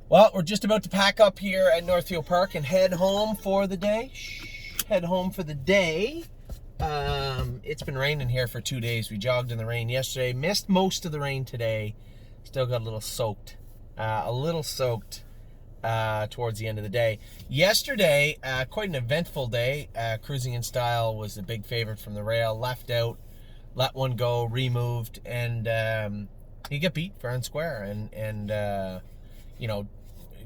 Well, we're just about to pack up here at Northfield Park and head home for the day. Head home for the day. It's been raining here for 2 days. We jogged in the rain yesterday. Missed most of the rain today. Still got a little soaked. Towards the end of the day. Yesterday, quite an eventful day. Cruising in Style was the big favorite from the rail. Left out, let one go, removed, and he got beat fair and square. And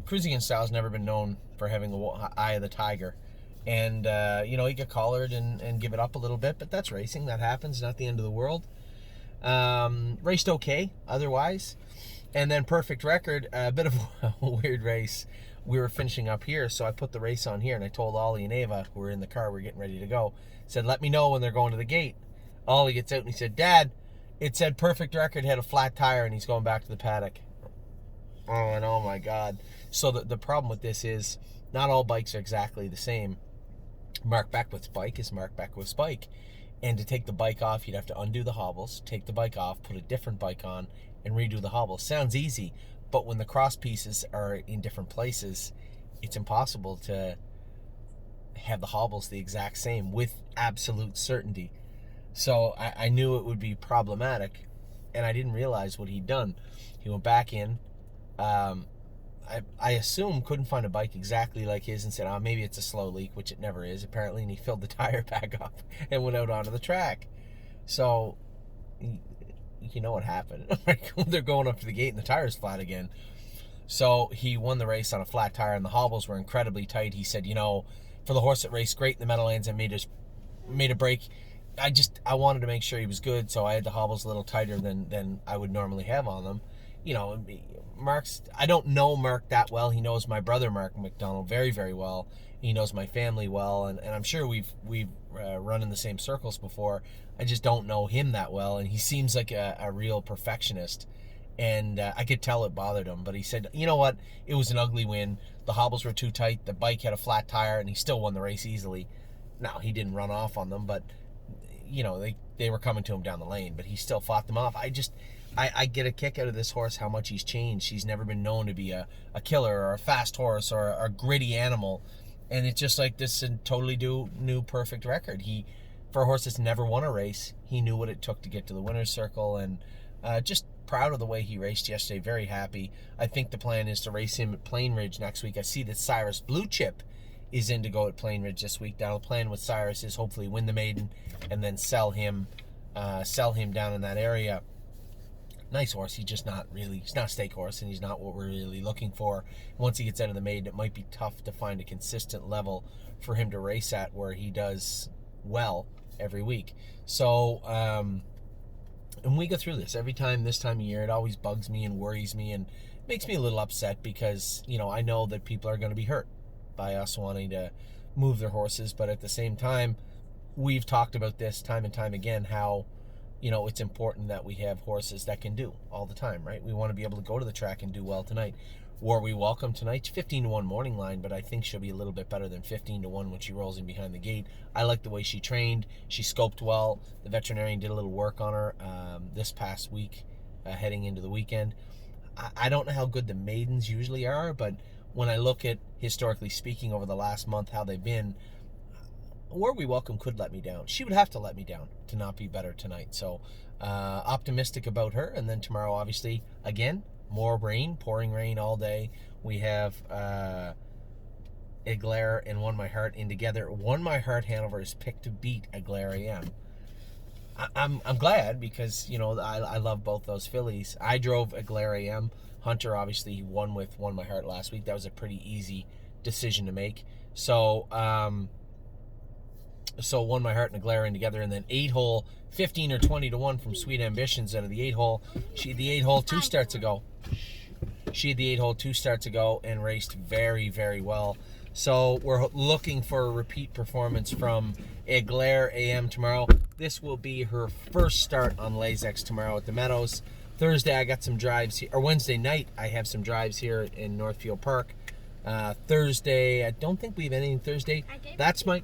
Cruising in Style has never been known for having the eye of the tiger. And, he got collared and give it up a little bit, but that's racing. That happens, not the end of the world. Raced okay, otherwise. And then Perfect Record, a bit of a weird race. We were finishing up here, so I put the race on here, and I told Ollie and Ava, who were in the car, we were getting ready to go, said, let me know when they're going to the gate. Ollie gets out, and he said, Dad, it said Perfect Record had a flat tire, and he's going back to the paddock. Oh my God. So the problem with this is not all bikes are exactly the same. Mark Beckwith's bike is Mark Beckwith's bike. And to take the bike off, you'd have to undo the hobbles, take the bike off, put a different bike on, and redo the hobbles. Sounds easy, but when the cross pieces are in different places, it's impossible to have the hobbles the exact same with absolute certainty. So I knew it would be problematic, and I didn't realize what he'd done. He went back in. I assume couldn't find a bike exactly like his and said, maybe it's a slow leak, which it never is, apparently, and he filled the tire back up and went out onto the track. So, you know what happened. They're going up to the gate and the tire's flat again. So he won the race on a flat tire, and the hobbles were incredibly tight. He said, for the horse that raced great in the Meadowlands and made a break, I wanted to make sure he was good, so I had the hobbles a little tighter than I would normally have on them. I don't know Mark that well. He knows my brother Mark McDonald very, very well. He knows my family well, and I'm sure we've run in the same circles before. I just don't know him that well, and he seems like a real perfectionist, and I could tell it bothered him. But he said, you know what? It was an ugly win. The hobbles were too tight. The bike had a flat tire, and he still won the race easily. Now, he didn't run off on them, but they were coming to him down the lane, but he still fought them off. I get a kick out of this horse, how much he's changed. He's never been known to be a killer or a fast horse or a gritty animal. And it's just like this totally new Perfect Record. For a horse that's never won a race, he knew what it took to get to the winner's circle, and just proud of the way he raced yesterday. Very happy. I think the plan is to race him at Plainridge next week. I see that Cyrus Blue Chip is in to go at Plainridge this week. Now the plan with Cyrus is hopefully win the maiden and then sell him down in that area. Nice horse. He's not a stake horse, and he's not what we're really looking for. Once he gets out of the maiden, it might be tough to find a consistent level for him to race at where he does well every week. So, and we go through this every time this time of year. It always bugs me and worries me and makes me a little upset because, I know that people are going to be hurt by us wanting to move their horses, but at the same time, we've talked about this time and time again, how it's important that we have horses that can do all the time, right? We want to be able to go to the track and do well tonight. War We Welcome tonight's 15-1 morning line, but I think she'll be a little bit better than 15-1 when she rolls in behind the gate. I like the way she trained. She scoped well. The veterinarian did a little work on her this past week, heading into the weekend. I don't know how good the maidens usually are, but when I look at, historically speaking, over the last month, how they've been, War We Welcome could let me down. She would have to let me down to not be better tonight. So optimistic about her. And then tomorrow, obviously, again, more rain, pouring rain all day. We have Aglaire and Won My Heart in together. Won My Heart Hanover is picked to beat Aglaire AM. I'm glad because, I love both those fillies. I drove Aglaire AM. Hunter, obviously, won with Won My Heart last week. That was a pretty easy decision to make. So Won My Heart and Aglaire in together, and then 8-hole, 15 or 20-1 from Sweet Ambitions out of the 8-hole. She had the 8-hole 2 starts ago. And raced very, very well. So we're looking for a repeat performance from Aglaire AM tomorrow. This will be her first start on Lasix tomorrow at the Meadows. Thursday, I got some drives here, or Wednesday night, I have some drives here in Northfield Park. Thursday, I don't think we have anything Thursday. That's my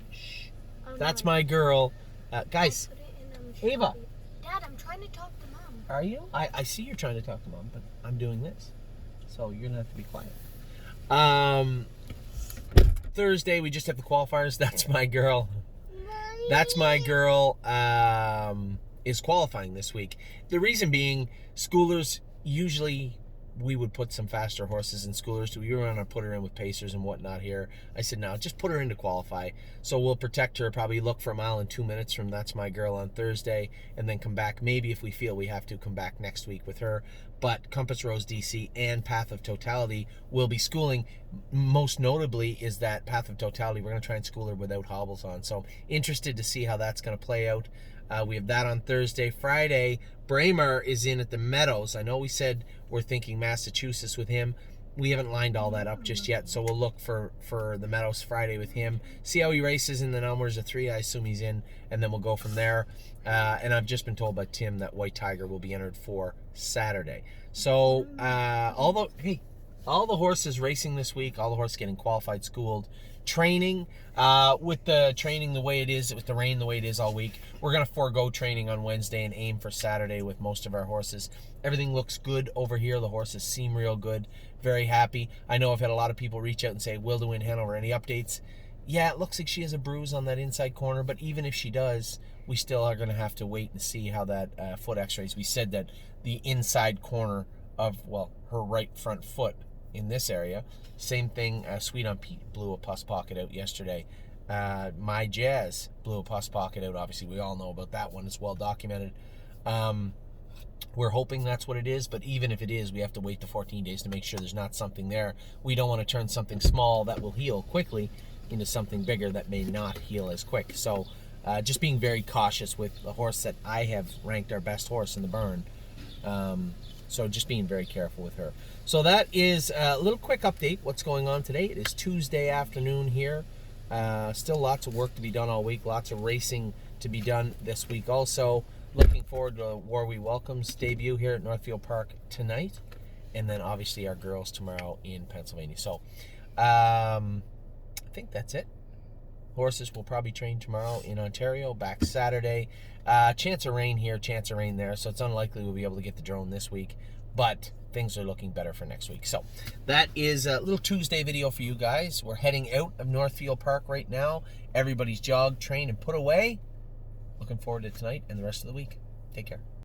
girl. Guys, Ava. Dad, I'm trying to talk to Mom. Are you? I see you're trying to talk to Mom, but I'm doing this. So you're going to have to be quiet. Thursday, we just have the qualifiers. That's my girl. Is qualifying this week. The reason being, schoolers, usually we would put some faster horses in schoolers. We were going to put her in with pacers and whatnot here. I said, no, just put her in to qualify. So we'll protect her, probably look for a mile and 2 minutes from That's My Girl on Thursday, and then come back. Maybe if we feel we have to, come back next week with her. But Compass Rose DC and Path of Totality will be schooling. Most notably is that Path of Totality, we're going to try and school her without hobbles on. So interested to see how that's going to play out. We have that on Thursday. Friday, Braemar is in at the Meadows. I know we said we're thinking Massachusetts with him. We haven't lined all that up just yet, so we'll look for the Meadows Friday with him. See how he races in the numbers of 3. I assume he's in, and then we'll go from there. And I've just been told by Tim that White Tiger will be entered for Saturday. So all the horses racing this week, all the horses getting qualified, schooled, training. With the training the way it is, with the rain the way it is all week, we're going to forego training on Wednesday and aim for Saturday with most of our horses. Everything looks good over here. The horses seem real good. Very happy. I know I've had a lot of people reach out and say, will the win Hanover, any updates? Yeah, it looks like she has a bruise on that inside corner, but even if she does, we still are going to have to wait and see how that foot x-rays. We said that the inside corner of, well, her right front foot in this area, same thing. Sweet on Pete blew a pus pocket out yesterday. My Jazz blew a pus pocket out. Obviously, we all know about that one. It's well documented. We're hoping that's what it is, but even if it is, we have to wait the 14 days to make sure there's not something there. We don't want to turn something small that will heal quickly into something bigger that may not heal as quick. So just being very cautious with the horse that I have ranked our best horse in the burn. So just being very careful with her. So that is a little quick update. What's going on today? It is Tuesday afternoon here. Still lots of work to be done all week. Lots of racing to be done this week also. Looking forward to War We Welcome's debut here at Northfield Park tonight. And then obviously our girls tomorrow in Pennsylvania. So I think that's it. Horses will probably train tomorrow in Ontario, back Saturday. Chance of rain here, chance of rain there, so it's unlikely we'll be able to get the drone this week, but things are looking better for next week. So that is a little Tuesday video for you guys. We're heading out of Northfield Park right now. Everybody's jogged, trained, and put away. Looking forward to tonight and the rest of the week. Take care.